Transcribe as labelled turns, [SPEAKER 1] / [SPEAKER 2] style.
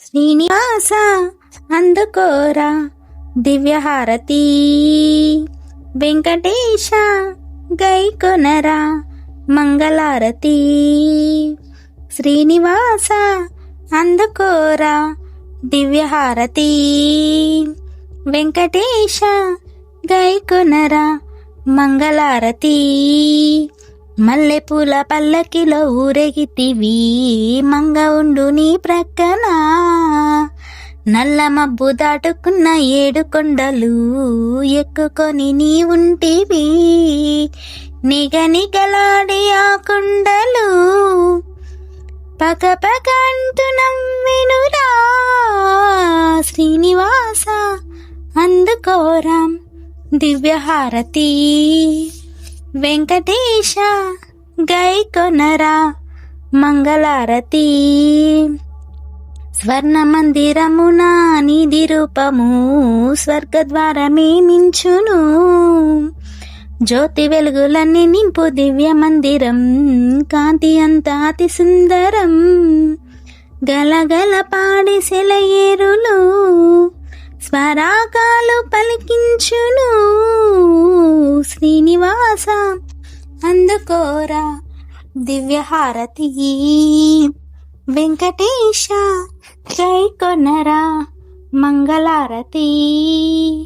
[SPEAKER 1] శ్రీనివాస అందుకోరా దివ్యహారతి, వెంకటేశ గైకొనరా మంగళారతి. శ్రీనివాస అందుకోరా దివ్యహారతి, వెంకటేశ గైకొనరా మంగళారతి. మల్లెపూల పల్లకిలో ఊరేగితివి మంగ ఉండు నీ ప్రక్కన, నల్ల మబ్బు దాటుకున్న 7 కొండలు ఎక్కుకొని నీ ఉంటివి. నిగనిగలాడే ఆ కొండలు పక పక అంటూ నవ్వెనురా. శ్రీనివాస అందుకోరా దివ్యహారతి, వెంకటేశ గైకొనరా మంగళారతి. స్వర్ణ మందిరమున నిధి రూపము స్వర్గద్వారమే మించును, జ్యోతి వెలుగులన్నీ నింపు దివ్య మందిరం కాంతి అంతా అతి సుందరం. గలగల పాడి సెలయేరులు స్వరాగాలు పలికించును. శ్రీనివాస అందుకోరా దివ్యహారతి, వెంకటేశ గైకొనరా మంగళారతి.